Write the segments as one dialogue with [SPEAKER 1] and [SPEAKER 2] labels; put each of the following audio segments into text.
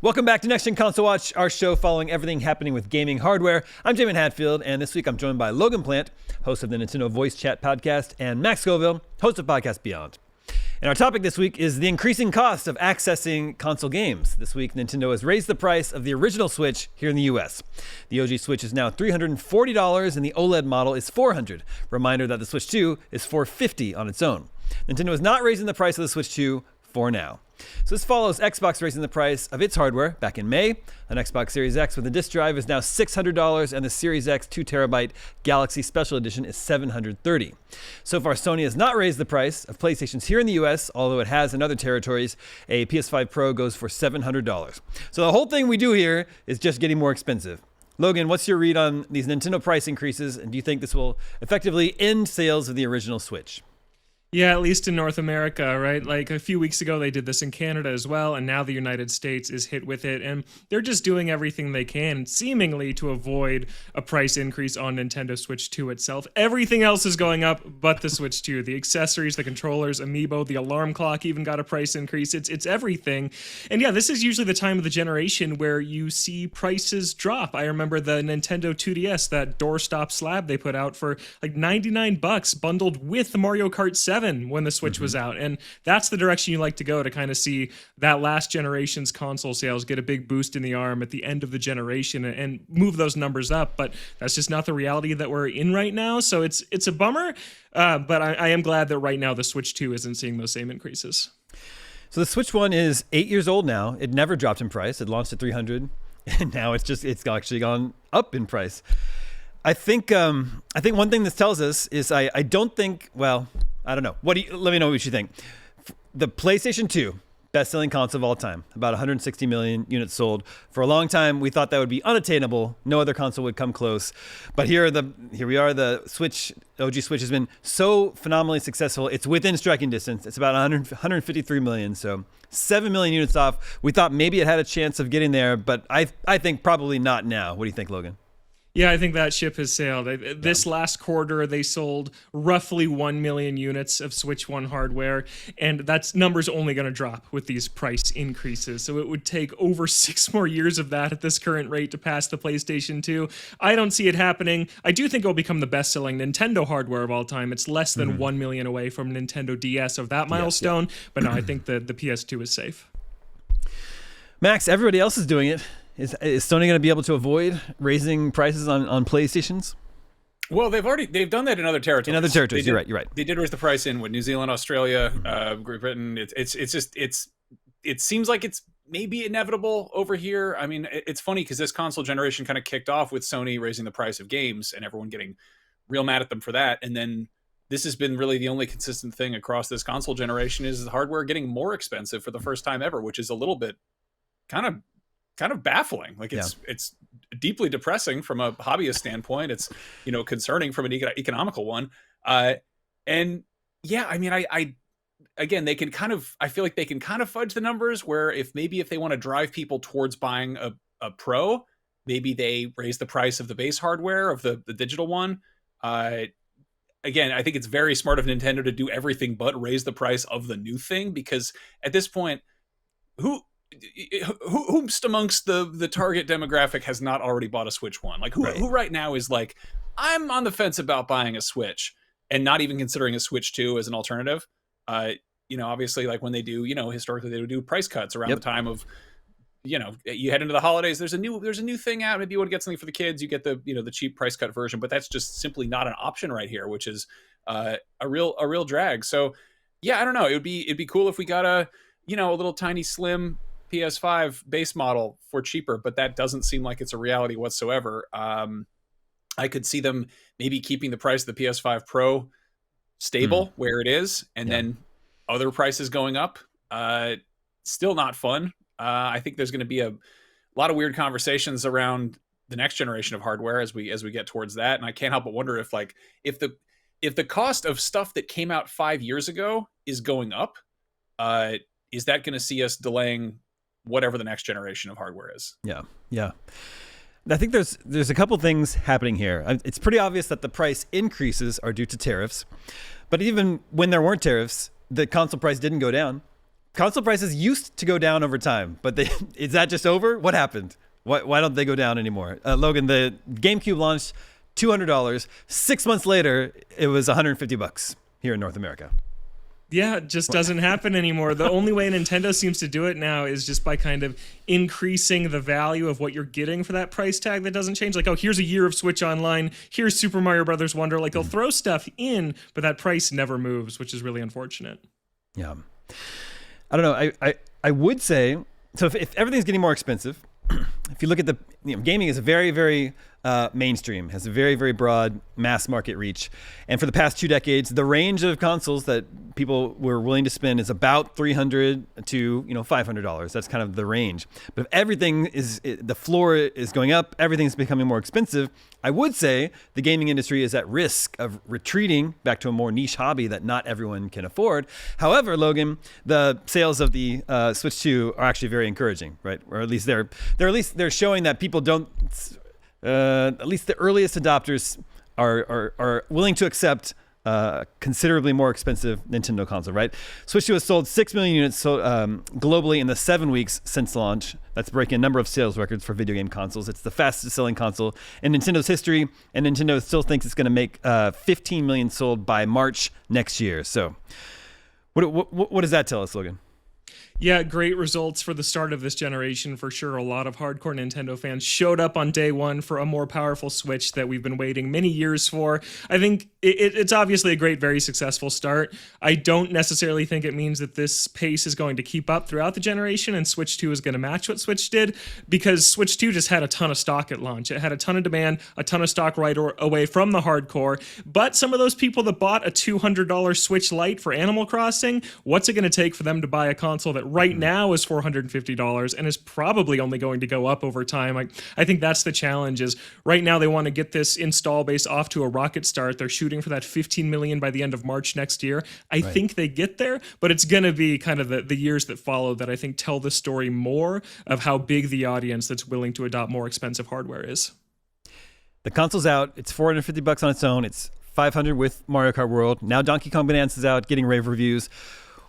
[SPEAKER 1] Welcome back to Next Gen Console Watch, our show following everything happening with gaming hardware. I'm Jamin Hadfield, and this week I'm joined by Logan Plant, host of the Nintendo Voice Chat podcast, and Max Scoville, host of Podcast Beyond. And our topic this week is the increasing cost of accessing console games. This week, Nintendo has raised the price of the original Switch here in the US. The OG Switch is now $340, and the OLED model is $400. Reminder that the Switch 2 is $450 on its own. Nintendo is not raising the price of the Switch 2 for now. So this follows Xbox raising the price of its hardware back in May. An Xbox Series X with a disc drive is now $600, and the Series X 2TB Galaxy Special Edition is $730. So far, Sony has not raised the price of PlayStations here in the US, although it has in other territories. A PS5 Pro goes for $700. So the whole thing we do here is just getting more expensive. Logan, what's your read on these Nintendo price increases, and do you think this will effectively end sales of the original Switch?
[SPEAKER 2] Yeah, at least in North America, right? Like a few weeks ago, they did this in Canada as well, and now the United States is hit with it, and they're just doing everything they can, seemingly to avoid a price increase on Nintendo Switch 2 itself. Everything else is going up but the Switch 2. The accessories, the controllers, Amiibo, the alarm clock even got a price increase. It's everything. And yeah, this is usually the time of the generation where you see prices drop. I remember the Nintendo 2DS, that doorstop slab they put out for like $99 bundled with the Mario Kart 7 when the Switch was out. And that's the direction you like to go to kind of see that last generation's console sales get a big boost in the arm at the end of the generation and move those numbers up. But that's just not the reality that we're in right now. So it's a bummer. But I am glad that right now the Switch 2 isn't seeing those same increases.
[SPEAKER 1] So the Switch 1 is 8 years old now. It never dropped in price. It launched at $300, and now it's actually gone up in price. I think one thing this tells us is I don't think, well, I don't know. Let me know what you think. The PlayStation 2, best-selling console of all time, about 160 million units sold. For a long time, we thought that would be unattainable. No other console would come close. But here we are. The Switch, OG Switch, has been so phenomenally successful. It's within striking distance. It's about 153 million, so 7 million units off. We thought maybe it had a chance of getting there, but I think probably not now. What do you think, Logan?
[SPEAKER 2] Yeah, I think that ship has sailed. This last quarter, they sold roughly 1 million units of Switch 1 hardware, and that number's only going to drop with these price increases. So it would take over 6 more years of that at this current rate to pass the PlayStation 2. I don't see it happening. I do think it'll become the best-selling Nintendo hardware of all time. It's less than 1 million away from Nintendo DS of that milestone, but no, I think the PS2 is safe.
[SPEAKER 1] Max, everybody else is doing it. Is Sony going to be able to avoid raising prices on PlayStations?
[SPEAKER 3] Well, they've done that in other territories.
[SPEAKER 1] In other territories, you're right.
[SPEAKER 3] They did raise the price in New Zealand, Australia, Great Britain. It seems like it's maybe inevitable over here. I mean, it's funny because this console generation kind of kicked off with Sony raising the price of games and everyone getting real mad at them for that, and then this has been really the only consistent thing across this console generation is the hardware getting more expensive for the first time ever, which is a little bit kind of baffling. Like it's deeply depressing from a hobbyist standpoint. It's, concerning from an economical one. And yeah, I mean, I again, they can I feel like they can kind of fudge the numbers where if they want to drive people towards buying a Pro, maybe they raise the price of the base hardware of the digital one. Again, I think it's very smart of Nintendo to do everything but raise the price of the new thing, because at this point, who's amongst the target demographic has not already bought a Switch 1? Like who right now is like, I'm on the fence about buying a Switch and not even considering a Switch 2 as an alternative. Obviously, like when they do, historically they would do price cuts around the time of, you head into the holidays, there's a new thing out. Maybe you want to get something for the kids, you get the cheap price cut version, but that's just simply not an option right here, which is a real drag. So yeah, I don't know. It'd be cool if we got a little tiny slim PS5 base model for cheaper, but that doesn't seem like it's a reality whatsoever. I could see them maybe keeping the price of the PS5 Pro stable where it is, and then other prices going up. Still not fun. I think there's going to be a lot of weird conversations around the next generation of hardware as we get towards that, and I can't help but wonder if the cost of stuff that came out 5 years ago is going up, is that going to see us delaying whatever the next generation of hardware is?
[SPEAKER 1] Yeah. I think there's a couple things happening here. It's pretty obvious that the price increases are due to tariffs, but even when there weren't tariffs, the console price didn't go down. console prices used to go down over time, but is that just over? What happened? Why don't they go down anymore? Logan, the GameCube launched $200. 6 months later, it was $150 here in North America.
[SPEAKER 2] Yeah, it just doesn't happen anymore. The only way Nintendo seems to do it now is just by kind of increasing the value of what you're getting for that price tag that doesn't change. Like, oh, here's a year of Switch Online. Here's Super Mario Brothers Wonder. Like, they'll throw stuff in, but that price never moves, which is really unfortunate.
[SPEAKER 1] Yeah. I don't know. I would say, so if everything's getting more expensive, if you look at gaming is a very, very mainstream, has a very, very broad mass market reach. And for the past 2 decades, the range of consoles that people were willing to spend is about $300 to $500. That's kind of the range. But if everything the floor is going up, everything's becoming more expensive, I would say the gaming industry is at risk of retreating back to a more niche hobby that not everyone can afford. However, Logan, the sales of the Switch 2 are actually very encouraging, right? Or at least they're showing that people don't. At least the earliest adopters are willing to accept considerably more expensive Nintendo console, right? Switch 2 has sold 6 million units globally in the 7 weeks since launch. That's breaking a number of sales records for video game consoles. It's the fastest selling console in Nintendo's history, and Nintendo still thinks it's going to make 15 million sold by March next year. So what does that tell us, Logan?
[SPEAKER 2] Yeah, great results for the start of this generation for sure. A lot of hardcore Nintendo fans showed up on day one for a more powerful Switch that we've been waiting many years for. I think it's obviously a great, very successful start. I don't necessarily think it means that this pace is going to keep up throughout the generation and Switch 2 is going to match what Switch did, because Switch 2 just had a ton of stock at launch. It had a ton of demand, a ton of stock right away from the hardcore. But some of those people that bought a $200 Switch Lite for Animal Crossing, what's it going to take for them to buy a console that right now is $450 and is probably only going to go up over time? I think that's the challenge. Is right now they want to get this install base off to a rocket start. They're shooting for that 15 million by the end of March next year. I think they get there, but it's going to be kind of the years that follow that I think tell the story more of how big the audience that's willing to adopt more expensive hardware is.
[SPEAKER 1] The console's out. It's $450 on its own. It's $500 with Mario Kart World. Now Donkey Kong Bonanza's out, getting rave reviews.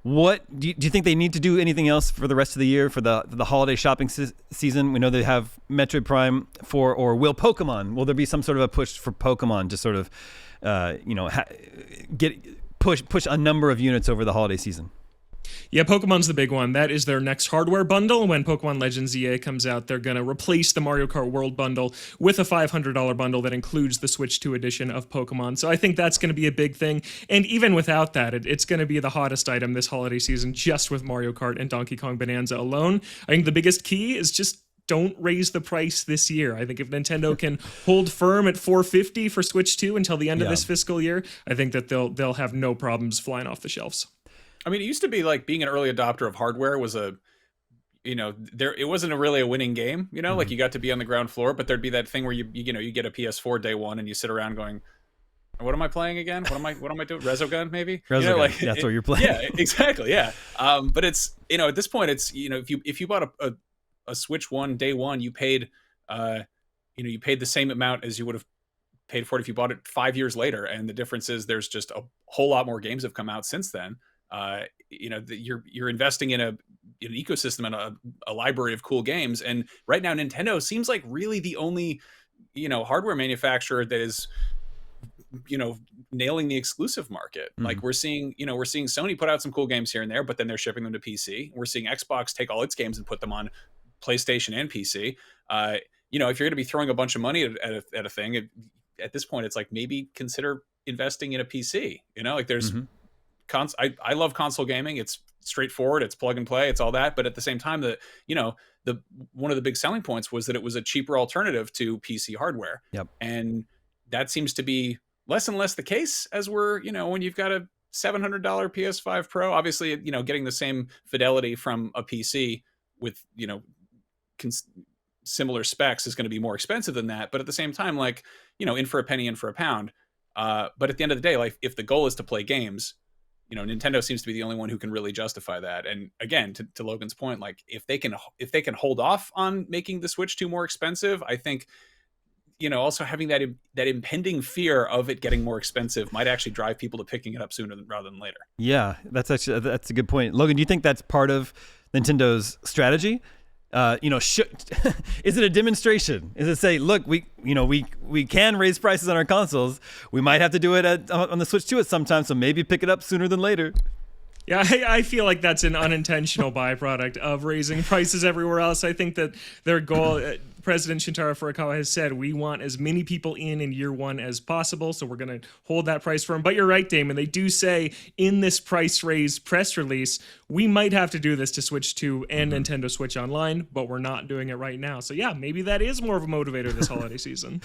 [SPEAKER 1] What do you think they need to do anything else for the rest of the year, for the holiday shopping season? We know they have Metroid Prime 4, or will there be some sort of a push for Pokemon to sort of, push a number of units over the holiday season?
[SPEAKER 2] Yeah, Pokemon's the big one. That is their next hardware bundle. When Pokemon Legends EA comes out, they're going to replace the Mario Kart World bundle with a $500 bundle that includes the Switch 2 edition of Pokemon. So I think that's going to be a big thing. And even without that, it's going to be the hottest item this holiday season, just with Mario Kart and Donkey Kong Bonanza alone. I think the biggest key is just don't raise the price this year. I think if Nintendo can hold firm at $450 for Switch 2 until the end of this fiscal year, I think that they'll have no problems flying off the shelves.
[SPEAKER 3] I mean, it used to be like being an early adopter of hardware was it wasn't really a winning game, like you got to be on the ground floor, but there'd be that thing where you get a PS4 day one and you sit around going, what am I playing again? What am I doing? Resogun, maybe?
[SPEAKER 1] Resogun, that's what you're playing.
[SPEAKER 3] Yeah, exactly. Yeah. But it's, at this point, it's, if you bought a Switch 1 day one, you paid, you paid the same amount as you would have paid for it if you bought it 5 years later. And the difference is there's just a whole lot more games have come out since then. You're investing in an ecosystem and a library of cool games. And right now, Nintendo seems like really the only, hardware manufacturer that is, nailing the exclusive market. Mm-hmm. Like we're seeing Sony put out some cool games here and there, but then they're shipping them to PC. We're seeing Xbox take all its games and put them on PlayStation and PC. If you're going to be throwing a bunch of money at a thing, at this point, it's like maybe consider investing in a PC. There's. Mm-hmm. I love console gaming. It's straightforward. It's plug and play. It's all that. But at the same time, the one of the big selling points was that it was a cheaper alternative to PC hardware.
[SPEAKER 1] Yep. And
[SPEAKER 3] that seems to be less and less the case as we're, when you've got a $700 PS5 Pro, obviously, getting the same fidelity from a PC with, similar specs is going to be more expensive than that. But at the same time, in for a penny, in for a pound. But at the end of the day, if the goal is to play games, Nintendo seems to be the only one who can really justify that. And again, to Logan's point, if they can hold off on making the Switch 2 more expensive, I think also having that impending fear of it getting more expensive might actually drive people to picking it up sooner rather than later.
[SPEAKER 1] Yeah, that's a good point. Logan, do you think that's part of Nintendo's strategy? Is it a demonstration? Is it say, look, we can raise prices on our consoles. We might have to do it on the Switch 2 at some time, so maybe pick it up sooner than later.
[SPEAKER 2] Yeah, I feel like that's an unintentional byproduct of raising prices everywhere else. I think that their goal, President Shintaro Furukawa has said, we want as many people in year one as possible, so we're going to hold that price firm. But you're right, Damon. They do say in this price raise press release, we might have to do this to Switch 2 and Nintendo Switch Online, but we're not doing it right now. So yeah, maybe that is more of a motivator this holiday season.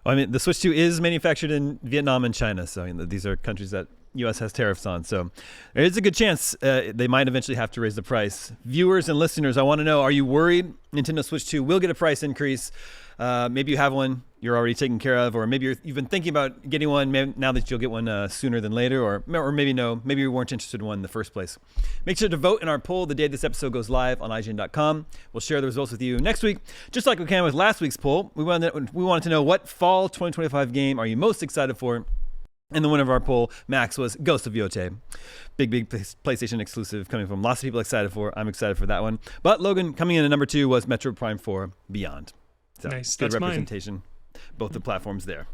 [SPEAKER 1] Well, I mean, the Switch 2 is manufactured in Vietnam and China, so these are countries that U.S. has tariffs on, so there is a good chance they might eventually have to raise the price. Viewers and listeners, I want to know, are you worried Nintendo Switch 2 will get a price increase? Maybe you have one you're already taken care of, or maybe you've been thinking about getting one now that you'll get one sooner than later, or maybe no, maybe you weren't interested in one in the first place. Make sure to vote in our poll the day this episode goes live on IGN.com. We'll share the results with you next week, just like we can with last week's poll. We wanted to know, what fall 2025 game are you most excited for? And the winner of our poll, Max, was Ghost of Yote. Big PlayStation exclusive coming from lots of people excited for. I'm excited for that one. But Logan, coming in at number 2, was Metro Prime 4 Beyond. So,
[SPEAKER 2] nice.
[SPEAKER 1] Good
[SPEAKER 2] That's
[SPEAKER 1] representation. Both the platforms there.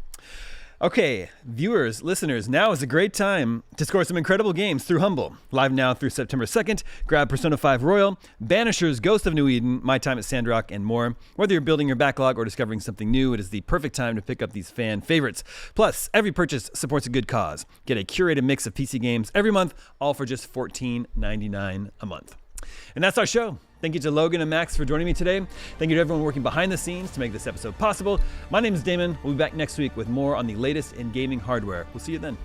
[SPEAKER 1] Okay, viewers, listeners, now is a great time to score some incredible games through Humble. Live now through September 2nd. Grab Persona 5 Royal, Banishers, Ghost of New Eden, My Time at Sandrock, and more. Whether you're building your backlog or discovering something new, it is the perfect time to pick up these fan favorites. Plus, every purchase supports a good cause. Get a curated mix of PC games every month, all for just $14.99 a month. And that's our show. Thank you to Logan and Max for joining me today. Thank you to everyone working behind the scenes to make this episode possible. My name is Damon. We'll be back next week with more on the latest in gaming hardware. We'll see you then.